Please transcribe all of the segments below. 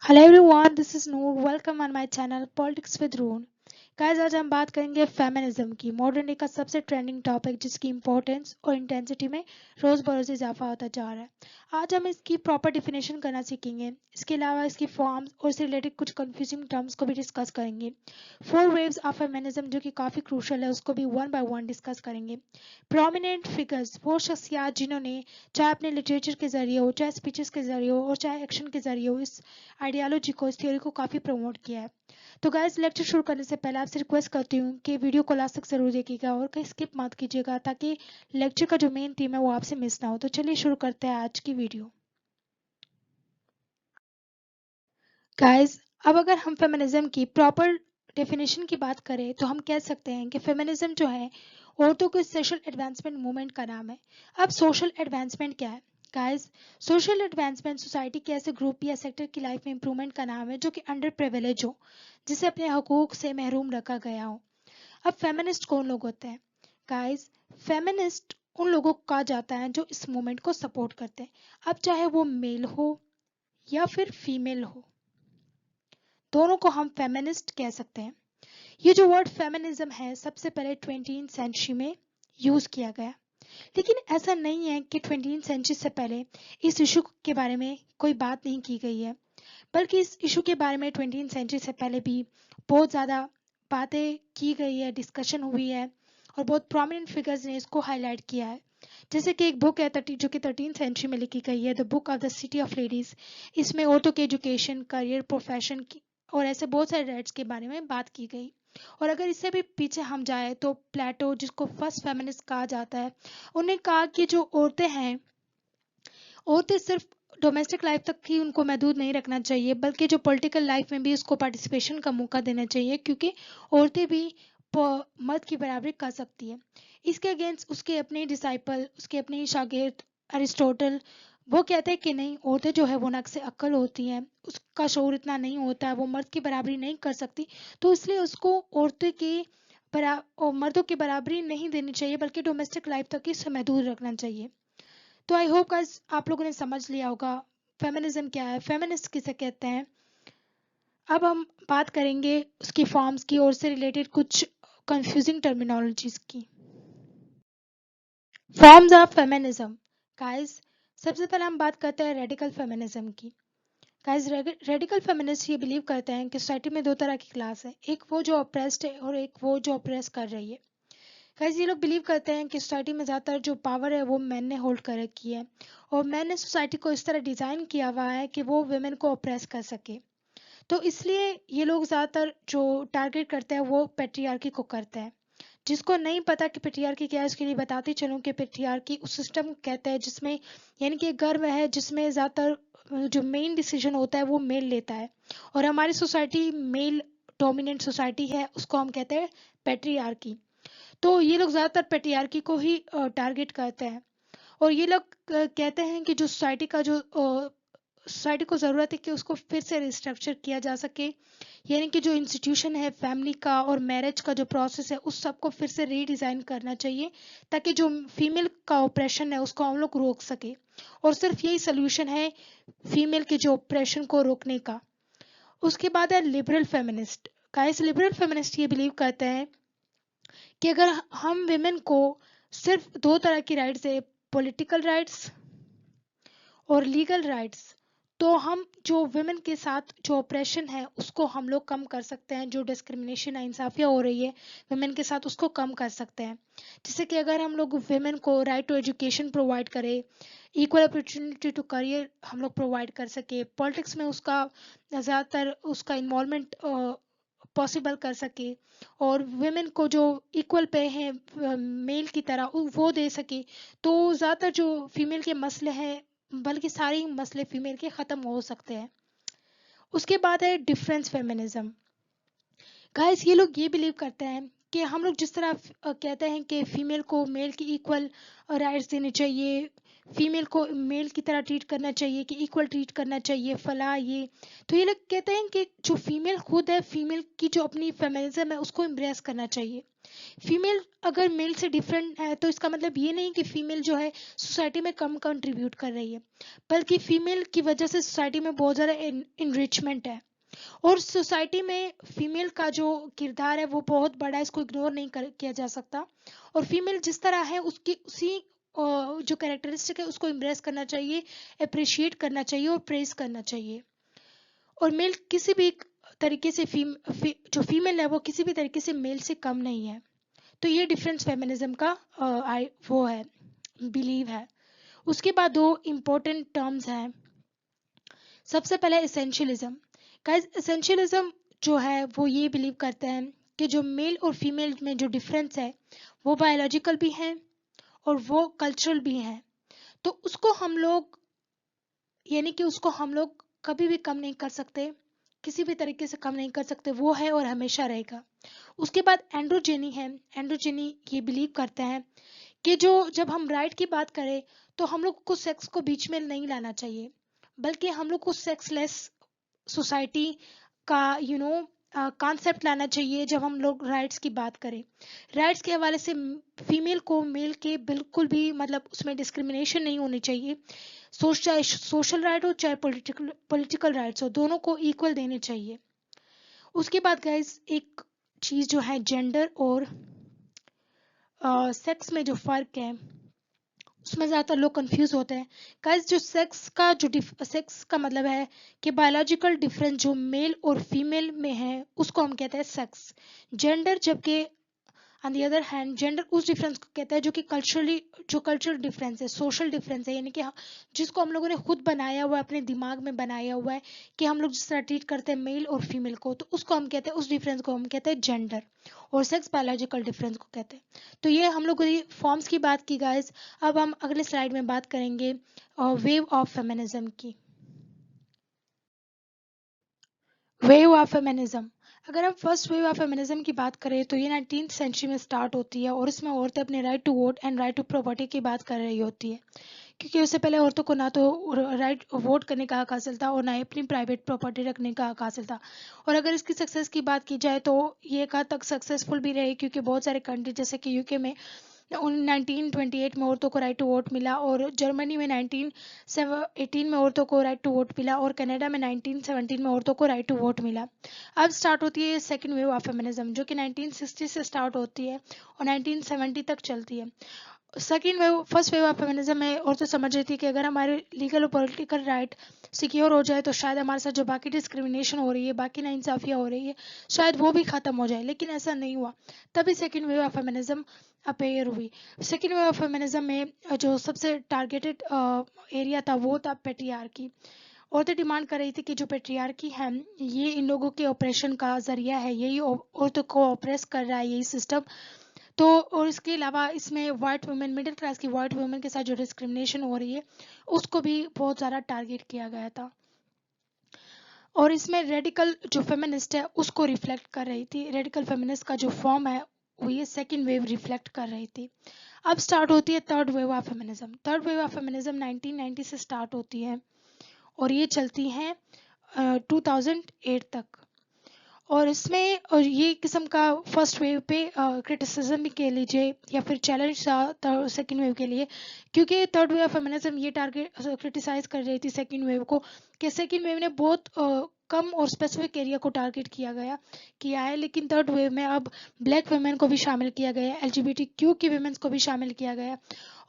Hello everyone, this is Noor. Welcome on my channel politics with Roon. Guys, आज हम बात करेंगे फेमिनिज्म की, मॉडर्न डे का सबसे ट्रेंडिंग टॉपिक जिसकी इंपॉर्टेंस और इंटेंसिटी में रोज बरोज इजाफा होता जा रहा है। आज हम इसकी प्रॉपर डिफिनेशन करना सीखेंगे। इसके अलावा इसकी फॉर्म्स और इससे रिलेटेड कुछ कंफ्यूजिंग टर्म्स को भी डिस्कस करेंगे। फोर वेव्स ऑफ फेमिनिज्म जो कि काफ़ी क्रूशल है, उसको भी वन बाय वन डिस्कस करेंगे। प्रोमिनेंट फिगर्स, वो शख्सियात जिन्होंने चाहे अपने लिटरेचर के जरिए हो, चाहे स्पीचेस के जरिए हो और चाहे एक्शन के जरिए हो, इस आइडियोलॉजी को, इस थ्योरी को काफ़ी प्रमोट किया है। तो गाइस, लेक्चर शुरू करने से पहले आपसे रिक्वेस्ट करती हूँ कि वीडियो को लास्ट तक जरूर देखिएगा और कहीं स्किप मत कीजिएगा, ताकि लेक्चर का जो मेन थीम है वो आपसे मिस ना हो। तो चलिए शुरू करते हैं आज की वीडियो। गाइस, अब अगर हम फेमिनिज्म की प्रॉपर डेफिनेशन की बात करें तो हम कह सकते हैं कि फेमिनिज्म जो है औरतों के सोशल एडवांसमेंट मूवमेंट का नाम है। अब सोशल एडवांसमेंट क्या है? गाइस, सोशल एडवांसमेंट सोसाइटी के ऐसे ग्रुप या सेक्टर की लाइफ में इंप्रूवमेंट का नाम है जो कि अंडर प्रिविलेज हो, जिसे अपने हकूक से महरूम रखा गया हो। अब फेमिनिस्ट कौन लोग होते हैं? गाइस, फेमिनिस्ट उन लोगों को कहा जाता है जो इस मूवमेंट को सपोर्ट करते हैं। अब चाहे वो मेल हो या फिर फीमेल हो, दोनों को हम फेमिनिस्ट कह सकते हैं। ये जो वर्ड फेमिनिज्म है सबसे पहले 20th सेंचुरी में यूज किया गया, लेकिन ऐसा नहीं है कि 20th सेंचुरी से पहले इस इशू के बारे में कोई बात नहीं की गई है, बल्कि इस इशू के बारे में 20th सेंचुरी से पहले भी बहुत ज़्यादा बातें की गई है, डिस्कशन हुई है और बहुत प्रोमिनेंट फिगर्स ने इसको हाईलाइट किया है। जैसे कि एक बुक है जो कि 13th सेंचुरी में लिखी गई है, the book of the city of ladies. इसमें औरतों के एजुकेशन, करियर, प्रोफेशन की और ऐसे बहुत सारे राइट्स के बारे में बात की गई। और अगर इससे भी पीछे हम जाए तो प्लेटो, जिसको फर्स्ट फेमिनिस्ट कहा जाता है, उन्हें कहा कि जो औरतें हैं, औरतें सिर्फ डोमेस्टिक लाइफ तक ही उनको महदूद नहीं रखना चाहिए, बल्कि जो पॉलिटिकल लाइफ में भी उसको पार्टिसिपेशन का मौका देना चाहिए, क्योंकि औरतें भी मर्द की बराबरी कर सकती है। इसके अगेंस्ट उसके अपने डिसाइपल, उसके अपने शागिर्द अरिस्टोटल, वो कहते हैं कि नहीं, औरतें जो है वो नक्श अक्ल होती हैं, उसका शऊर इतना नहीं होता है, वो मर्द की बराबरी नहीं कर सकती। तो इसलिए उसको औरतें की और मर्दों की बराबरी नहीं देनी चाहिए, बल्कि डोमेस्टिक लाइफ तक ही इसे महदूद रखना चाहिए। तो आई होप गाइस आप लोगों ने समझ लिया होगा फेमिनिज्म क्या है, फेमिनिस्ट किसे कहते हैं। अब हम बात करेंगे उसकी फॉर्म्स की और से रिलेटेड कुछ कंफ्यूजिंग टर्मिनोलॉजीज की। Forms of feminism. गाइस, सबसे पहले हम बात करते हैं रेडिकल फेमिनिज्म की। गाइस, रेडिकल फेमिनिस्ट ये बिलीव करते हैं कि सोसाइटी में दो तरह की क्लास है, एक वो जो अप्रेस्ड है और एक वो जो अप्रेस कर रही है। गाइस, ये लोग बिलीव करते हैं कि सोसाइटी में ज़्यादातर जो पावर है वो मैन ने होल्ड कर रखी है, और मैन ने सोसाइटी को इस तरह डिज़ाइन किया हुआ है कि वो वुमेन को अप्रेस कर सके। तो इसलिए ये लोग ज़्यादातर जो टारगेट करते हैं वो पेट्रियार्की को करते हैं। जिसको नहीं पता कि पेट्रियार्की क्या है, उसके लिए बताती चलूँ कि पेट्रियार्की उस सिस्टम को कहते हैं जिसमें, यानी कि एक घर वह है जिसमें ज़्यादातर जो मेन डिसीजन होता है वो मेल लेता है। और हमारी सोसाइटी मेल डोमिनेंट सोसाइटी है, उसको हम कहते हैं पेट्रियार्की। तो ये लोग ज़्यादातर पेट्रियार्की को ही टारगेट करते हैं। और ये लोग कहते हैं कि जो सोसाइटी को ज़रूरत है कि उसको फिर से रिस्ट्रक्चर किया जा सके, यानी कि जो इंस्टीट्यूशन है फैमिली का और मैरिज का जो प्रोसेस है उस सब को फिर से रीडिज़ाइन करना चाहिए, ताकि जो फीमेल का ऑपरेशन है उसको हम लोग रोक सके। और सिर्फ यही सोल्यूशन है फीमेल के जो ऑपरेशन को रोकने का। उसके बाद है liberal feminist. Guys, liberal feminist ये बिलीव करते हैं कि अगर हम विमेन को सिर्फ दो तरह की राइट्स है, पॉलिटिकल राइट्स और लीगल राइट्स, तो हम जो वुमेन के साथ जो ऑपरेशन है उसको हम लोग कम कर सकते हैं, जो डिस्क्रिमिनेशन नाइंसाफिया हो रही है वुमेन के साथ उसको कम कर सकते हैं। जैसे कि अगर हम लोग वुमेन को राइट टू एजुकेशन प्रोवाइड करें, इक्वल अपॉर्चुनिटी टू करियर हम लोग प्रोवाइड कर सके, पॉलिटिक्स में उसका ज़्यादातर उसका इन्वॉल्वमेंट पॉसिबल कर सके, और वुमेन को जो इक्वल पे है मेल की तरह वो दे सके, तो ज़्यादातर जो फीमेल के मसले हैं, बल्कि सारे ही मसले फीमेल के ख़त्म हो सकते हैं। उसके बाद है डिफरेंस फेमिनिज्म। गाइस, ये लोग ये बिलीव करते हैं कि हम लोग जिस तरह कहते हैं कि फीमेल को मेल की इक्वल राइट्स देने चाहिए, फीमेल को मेल की तरह ट्रीट करना चाहिए, कि इक्वल ट्रीट करना चाहिए, फला ये। तो ये लोग कहते हैं कि जो फीमेल खुद है, फीमेल की जो अपनी फेमिनिज्म है उसको एम्ब्रेस करना चाहिए। फीमेल अगर मेल से डिफरेंट है तो इसका मतलब ये नहीं कि फीमेल जो है सोसाइटी में कम कंट्रीब्यूट कर रही है, बल्कि फीमेल की वजह से सोसाइटी में बहुत ज़्यादा इनरिचमेंट है। और सोसाइटी में फीमेल का जो किरदार है वो बहुत बड़ा है, इसको इग्नोर नहीं किया जा सकता। और फीमेल जिस तरह है उसकी उसी जो कैरेक्टरिस्टिक है उसको इम्प्रेस करना चाहिए, अप्रिशिएट करना चाहिए और प्रेज करना चाहिए। और मेल किसी भी तरीके से जो फीमेल है वो किसी भी तरीके से मेल से कम नहीं है। तो ये डिफरेंस फेमिनिज्म का वो है, बिलीव है। उसके बाद दो इम्पोर्टेंट टर्म्स हैं। सबसे पहले एसेंशियलिज्म। गाइस एसेंशियलिज्म जो है वो ये बिलीव करते हैं कि जो मेल और फीमेल में जो डिफरेंस है वो बायोलॉजिकल भी है और वो कल्चरल भी है। तो उसको हम लोग, यानी कि उसको हम लोग कभी भी कम नहीं कर सकते, किसी भी तरीके से कम नहीं कर सकते, वो है और हमेशा रहेगा। उसके बाद एंड्रोजेनी है। एंड्रोजेनी ये बिलीव करते हैं कि जो जब हम राइट की बात करें तो हम लोग को सेक्स को बीच में नहीं लाना चाहिए, बल्कि हम लोग को सेक्सलेस सोसाइटी का कॉन्सेप्ट लाना चाहिए। जब हम लोग राइट्स की बात करें, राइट्स के हवाले से फीमेल को मेल के बिल्कुल भी मतलब उसमें डिस्क्रिमिनेशन नहीं होनी चाहिए। चाहे सोशल राइट हो चाहे पॉलिटिकल राइट्स हो, दोनों को इक्वल देने चाहिए। उसके बाद गाइस एक चीज जो है जेंडर और सेक्स में जो फर्क है उसमें ज़्यादातर लोग कंफ्यूज होते हैं। गाइस जो सेक्स का मतलब है कि बायोलॉजिकल डिफरेंस जो मेल और फीमेल में है उसको हम कहते हैं सेक्स। जेंडर जबकि on the other hand gender उस डिफरेंस को कहता है जो कि कल्चरल डिफरेंस है, सोशल डिफरेंस है, यानी कि जिसको हम लोगों ने खुद बनाया हुआ है, अपने दिमाग में बनाया हुआ है कि हम लोग जिस तरह ट्रीट करते हैं मेल और फीमेल को, तो उसको हम कहते हैं, उस डिफरेंस को हम कहते हैं जेंडर। और सेक्स बायोलॉजिकल डिफरेंस को कहते हैं। तो ये हम लोग फॉर्म्स की बात की गाइस। अब हम अगले स्लाइड में बात करेंगे वेव ऑफ फेमिनिज्म की। वेव ऑफ फेमिनिज्म, अगर हम फर्स्ट वेव ऑफ फेमिनिज्म की बात करें तो ये 19th सेंचुरी में स्टार्ट होती है और इसमें औरतें अपने right to vote and right to property की बात कर रही होती है। क्योंकि उससे पहले औरतों को ना तो राइट वोट करने का हक हासिल था और ना ही अपनी प्राइवेट प्रॉपर्टी रखने का हक हासिल था। और अगर इसकी सक्सेस की बात की जाए तो ये एक हद तक सक्सेसफुल भी रही, क्योंकि बहुत सारे कंट्री जैसे कि यूके में 1928 में औरतों को राइट टू वोट मिला, और जर्मनी में 1918 में औरतों को राइट टू वोट मिला, और कनाडा में 1917 में औरतों को राइट टू वोट मिला। अब स्टार्ट होती है सेकेंड वेव ऑफ फेमिनिज्म, जो कि 1960 से स्टार्ट होती है और 1970 तक चलती है। Second wave first wave of feminism में औरतें समझ रही थी कि अगर हमारे लीगल और पॉलिटिकल राइट सिक्योर हो जाए तो शायद हमारे साथ जो बाकी डिस्क्रिमिनेशन हो रही है, बाकी नाइंसाफियाँ हो रही है, शायद वो भी ख़त्म हो जाए। लेकिन ऐसा नहीं हुआ। तभी second wave of feminism appear हुई। सेकेंड वेव ऑफ फेमिनिज्म में जो सबसे टारगेटेड एरिया था वो था पेट्रियार्की। औरतें डिमांड कर रही थी कि जो पेट्रियार्की है ये इन लोगों के ऑपरेशन का जरिया है, यही औरतों को ऑपरेस कर रहा है, यही सिस्टम। तो और इसके अलावा इसमें वाइट वुमेन, मिडिल क्लास की वाइट वुमेन के साथ जो डिस्क्रिमिनेशन हो रही है उसको भी बहुत ज़्यादा टारगेट किया गया था। और इसमें रेडिकल जो फेमिनिस्ट है उसको रिफ्लेक्ट कर रही थी। रेडिकल फेमिनिस्ट का जो फॉर्म है वो ये सेकेंड वेव रिफ्लेक्ट कर रही थी। अब स्टार्ट होती है third wave of feminism. Third wave of feminism 1990 से स्टार्ट होती है और ये चलती हैं 2008 तक। और इसमें और ये किस्म का फर्स्ट वेव पे क्रिटिसिज्म भी कह लीजिए या फिर चैलेंज था सेकेंड वेव के लिए, क्योंकि थर्ड वेव ऑफ फेमिनिज्म ये टारगेट क्रिटिसाइज कर रही थी सेकेंड वेव को, कि सेकेंड वेव ने बहुत कम और स्पेसिफिक एरिया को टारगेट किया है। लेकिन थर्ड वेव में अब ब्लैक वुमेन को भी शामिल किया गया है, LGBTQ की वुमेन्स को भी शामिल किया गया है,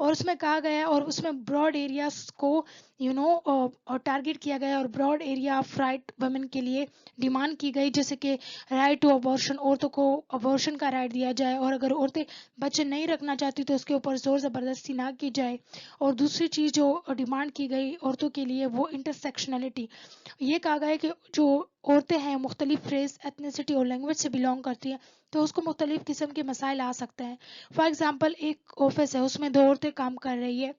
और उसमें कहा गया है और उसमें ब्रॉड एरियाज को और टारगेट किया गया है, और broad area of right women के लिए डिमांड की गई, जैसे कि राइट टू अबॉर्शन, औरतों को अबॉर्शन का राइट दिया जाए, और अगर औरतें बच्चे नहीं रखना चाहती तो उसके ऊपर जोर ज़बरदस्ती ना की जाए। और दूसरी चीज़ जो डिमांड की गई औरतों के लिए वो इंटरसेक्शनलिटी। ये कहा गया है कि जो औरतें हैं मुख्तलिफ रेस, एथनिसिटी और लैंग्वेज से बिलोंग करती हैं तो उसको मुख्तलिफ किस्म के मसाइल आ सकते हैं। फॉर एग्जाम्पल एक ऑफिस है उसमें दो औरतें काम कर रही है,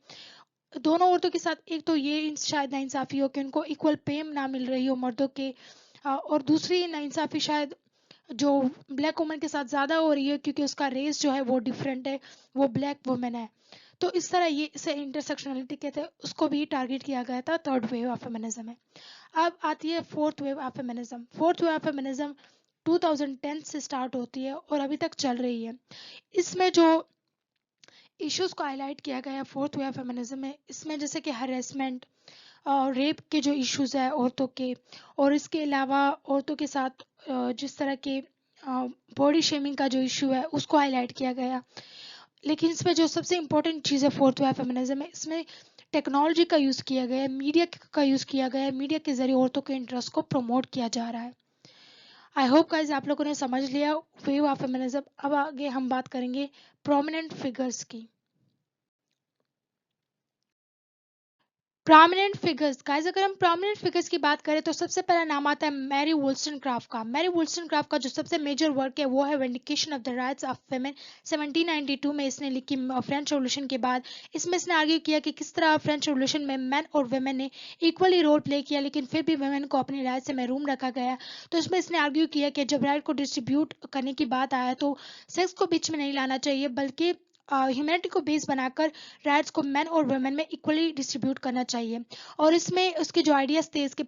दोनों औरतों के साथ एक तो ये शायद नाइंसाफ़ी हो कि उनको इक्वल पे ना मिल रही हो मर्दों के, और दूसरी नाइंसाफ़ी शायद जो ब्लैक वुमन के साथ ज़्यादा हो रही है क्योंकि उसका रेस जो है वो डिफरेंट है, वो ब्लैक वुमेन है। तो इस तरह ये इसे इंटरसेक्शनलिटी कहते हैं, उसको भी टारगेट किया गया था थर्ड वेव ऑफ फेमिनिज्म में। अब आती है fourth wave of feminism. Fourth wave of feminism 2010 से स्टार्ट होती है और अभी तक चल रही है। इसमें जो इश्यूज को हाईलाइट किया गया फोर्थ वेव फेमिनिज्म में, इसमें जैसे कि हरेसमेंट और रेप के जो इश्यूज है औरतों के, और इसके अलावा औरतों के साथ जिस तरह के बॉडी शेमिंग का जो इशू है उसको हाईलाइट किया गया। लेकिन इसमें जो सबसे इम्पोर्टेंट चीज़ है फोर्थ वेव फेमिनिज्म में, इसमें टेक्नोलॉजी का यूज़ किया गया है, मीडिया का यूज़ किया गया है, मीडिया के जरिए औरतों के इंटरेस्ट को प्रमोट किया जा रहा है। आई होप गाइज आप लोगों ने समझ लिया वेव ऑफ फेमिनिज्म। अब आगे हम बात करेंगे प्रोमिनेंट फिगर्स की। प्रोमिनेंट फिगर्स गाइस, अगर हम प्रोमिनेंट फिगर्स की बात करें तो सबसे पहला नाम आता है मैरी वोल्सटनक्राफ्ट का। मैरी वोल्सटनक्राफ्ट का जो सबसे मेजर वर्क है वो है vindication of the rights of women. 1792 में इसने लिखी फ्रेंच रेवोल्यूशन के बाद। इसमें इसने आर्ग्यू किया कि किस तरह फ्रेंच रेवोल्यूशन में मैन और वुमेन ने इक्वली रोल प्ले किया, लेकिन फिर भी वुमेन को अपनी राइट से महरूम रखा गया। तो इसमें इसने आर्ग्यू किया कि जब राइट को डिस्ट्रीब्यूट करने की बात आया तो सेक्स को बीच में नहीं लाना चाहिए, बल्कि ह्यूमैनिटी को बेस बनाकर राइट्स को मैन और वुमेन में इक्वली डिस्ट्रीब्यूट करना चाहिए। और इसमें उसके जो आइडियाज थे, इसके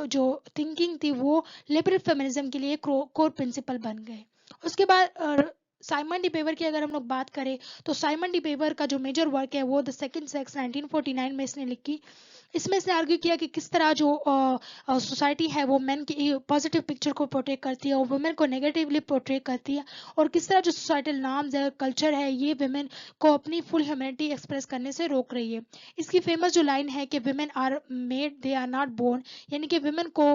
जो थिंकिंग थी, वो लिबरल फेमिनिज्म के लिए कोर प्रिंसिपल बन गए। उसके बाद साइमन डी बेवर की अगर हम लोग बात करें तो साइमन डी बेवर का जो मेजर वर्क है वो द सेकंड सेक्स 1949 में इसने लिखी। इसमें इसने आर्ग्यू किया कि किस तरह जो सोसाइटी है वो मेन की पॉजिटिव पिक्चर को पोर्ट्रे करती है और वुमेन को नेगेटिवली पोर्ट्रे करती है, और किस तरह जो सोसाइटल नॉर्म्स है, कल्चर है, ये वुमेन को अपनी फुल ह्यूमैनिटी एक्सप्रेस करने से रोक रही है। इसकी फेमस जो लाइन है कि women are made they are not born, यानी कि वुमेन को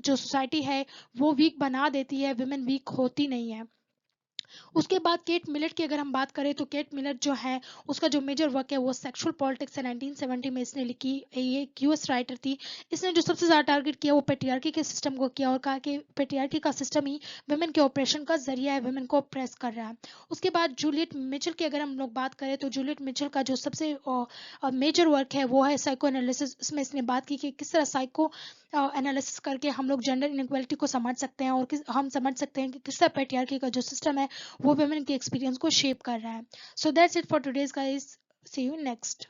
जो सोसाइटी है वो वीक बना देती है, वुमेन वीक होती नहीं है। उसके बाद केट मिलेट की अगर हम बात करें तो केट मिलेट जो है उसका जो मेजर वर्क है वो सेक्सुअल पॉलिटिक्स है। 1970 में इसने लिखी। ये एक यूएस राइटर थी। इसने जो सबसे ज़्यादा टारगेट किया वो पेट्रियार्की के सिस्टम को किया और कहा कि पेट्रियार्की का सिस्टम ही वुमेन के ऑपरेशन का जरिया है, वुमेन को ऑप्रेस कर रहा है। उसके बाद जूलियट मिचेल की अगर हम लोग बात करें तो जूलियट मिचेल का जो सबसे मेजर वर्क है वो है साइको एनालिसिस। इसमें इसने बात की कि किस तरह साइको एनालिसिस करके हम लोग जेंडर इनइक्वालिटी को समझ सकते हैं और हम समझ सकते हैं कि किस तरह पेट्रियार्की का जो सिस्टम है वो वुमेन के एक्सपीरियंस को शेप कर रहा है। So that's it for today's guys, see you next.